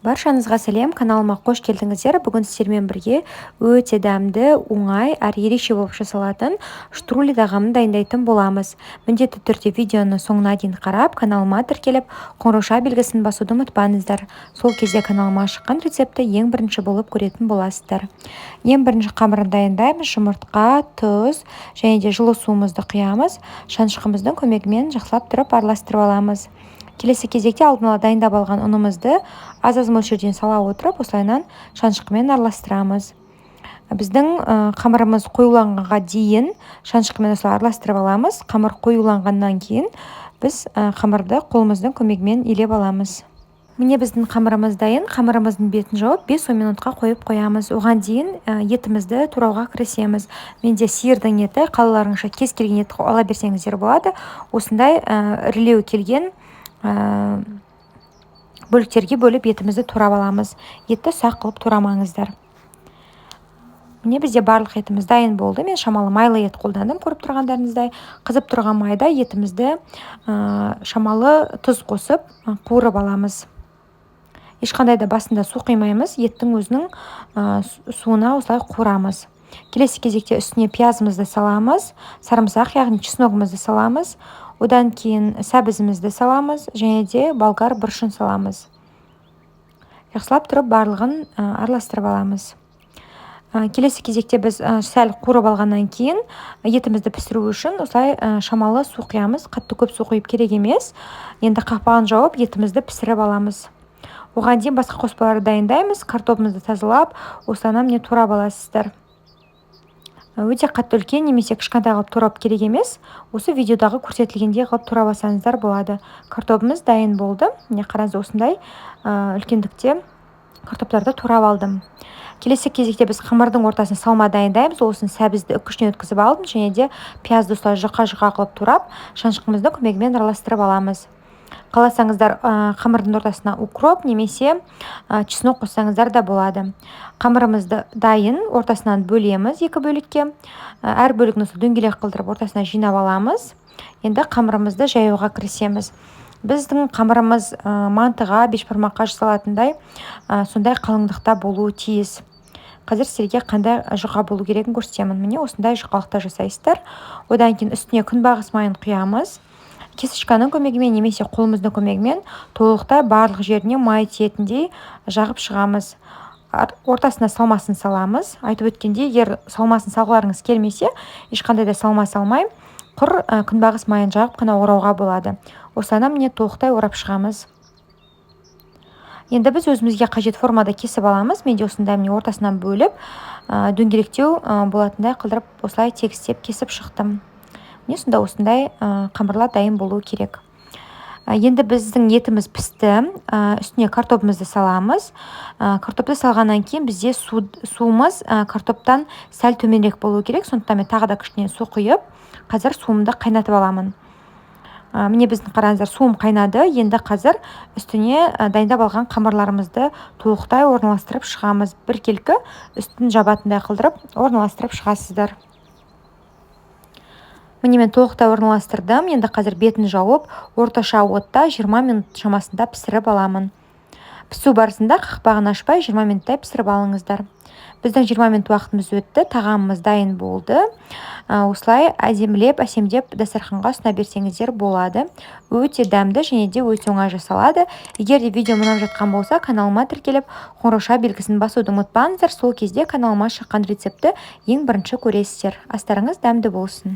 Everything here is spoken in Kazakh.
Баршаңызға сәлем, каналыма қош келдіңіздер. Бүгін сіздермен бірге өте дәмді, оңай, әрі ерекше болып жасалатын штрули тағамын дайындайтын боламыз. Міндетті түрде видеоны соңына дейін қарап, каналыма тіркеліп, қоңырауша белгісін басуды ұмытпаңыздар. Сол кезде каналыма шыққан рецепті ең бірінші болып көретін боласыздар. Ең бірінші қамырын дайындаймыз. Жұмыртқа, тұз және де жылы суымызды құямыз. Шаншқымыздың көмегімен жақсылап тұрып араластырып аламыз. Келесі кезекте алдын ала дайындап алған ұнымызды аз мөлшерден сала отырып, осылайынан шаншқымен араластырамыз. Біздің қамырымыз қоюланғанға дейін шаншқымен осылай араластырып аламыз. Қамыр қоюланғаннан кейін біз қамырды қолымыздың көмегімен илеп аламыз. Міне біздің қамырымыз дайын. Қамырымыздың бетін жауып 5-10 минутқа қойып қоямыз. Оған дейін етімізді турауға кірісеміз. Менде сиырдың еті, қалаларыңызша кез келген ет ала берсеңіздер болады. Осындай ірілеу келген бөліктерге бөліп етімізді турап аламыз. Етті ұсақ қылып турамаңыздар. Міне бізде барлық етіміз дайын болды. Мен шамалы майлы ет қолдандым, көріп тұрғандарыңыздай. Қызып тұрған майда етімізді шамалы тұз қосып қуырып аламыз. Ешқандай да басында су құймаймыз, еттің өзінің суына осылай қуырамыз. Келесі кезекте үстіне пиязымызды саламыз, сарымсақ, яғни чесногымызды саламыз. Одан кейін сәбізімізді саламыз және де болгар бұрышын саламыз. Жақсылап тұрып барлығын араластырып аламыз. Келесі кезекте біз сәл қуырып алғаннан кейін етімізді пісіру үшін осылай шамалы су құямыз. Қатты көп су құйып керек емес. Енді қақпағын жауып етімізді пісіріп аламыз. Оған дейін басқа қоспаларды дайындаймыз. Картопымызды тазалап, осылайынан міне турап аласыздар. Өте қатты үлкен немесе кішкентай қылып турап керек емес. Осы видеодағы көрсетілгендей қылып турап алсаңыздар болады. Картопымыз дайын болды. Міне қараңыз, осындай үлкендікте картоптарды турап алдым. Келесі кезекте біз қамырдың ортасына салма дайындаймыз. Осын сәбізді үккішінен өткізіп алдым және де пиязды осылай жұқа-жұқа қылып турап, шаншқымыздың көмегімен араластырып аламыз. Қаласаңыздар қамырдың ортасына укроп немесе чеснок қоссаңыздар да болады. Қамырымызды дайын, ортасынан бөлеміз екі бөлікке. Әр бөлігін дөңгелек қылдырып ортасына жинап аламыз. Енді қамырымызды жаюға кірісеміз. Біздің қамырымыз мантыға, бешбармаққа жасалатындай сондай қалыңдықта болуы тиіс. Қазір сіздерге қандай жұқа болу керегін көрсетемін. Міне осындай жұқалықта жасайсыздар. Одан кейін үстіне күнбағыс майын құямыз. Кесішканың көмегімен немесе қолымыздың көмегімен толықтай барлық жеріне май тиетіндей жағып шығамыз. Ортасына салмасын саламыз. Айтып өткенде, егер салмасын салғыларыңыз келмесе, ешқандай да салма салмай, құр күнбағыс майын жағып қана орауға болады. Осылайынан міне толықтай орап шығамыз. Енді біз өзімізге қажет формада кесіп аламыз. Менде осындай міне ортасынан бөліп, дөңгелектеу болатындай қылдырып, осылай тегістеп кесіп шықтым. Міне сонда осындай қамырлар дайын болуы керек. Енді біздің етіміз пісті. Үстіне картопымызды саламыз. Картопты салғаннан кейін бізде суымыз картоптан сәл төменірек болуы керек. Сондықтан мен тағы да кішкене су құйып, қазір суымды қайнатып аламын. Міне біздің қараңыздар, суым қайнады. Енді қазір үстіне дайындап алған қамырларымызды толықтай орналастырып шығамыз. Біркелкі үстін жабатындай қылдырып орналастырып шығасыздар. Міне мен толықтай орналастырдым. Енді қазір бетін жауып, орташа отта 20 минут шамасында пісіріп аламын. Пісу барысында қақпағын ашпай 20 минуттай пісіріп алыңыздар. Біздің 20 минут уақытымыз өтті, тағамымыз дайын болды. Осылай әсемдеп дастарханға ұсына берсеңіздер болады. Өте дәмді және де өте оңай жасалады. Егер де видео ұнап жатқан болса, каналыма тіркеліп, қоңырауша белгісін басуды ұмытпаңыздар. Сол кезде каналыма шыққан рецепті ең бірінші көресіздер. Астарыңыз дәмді болсын.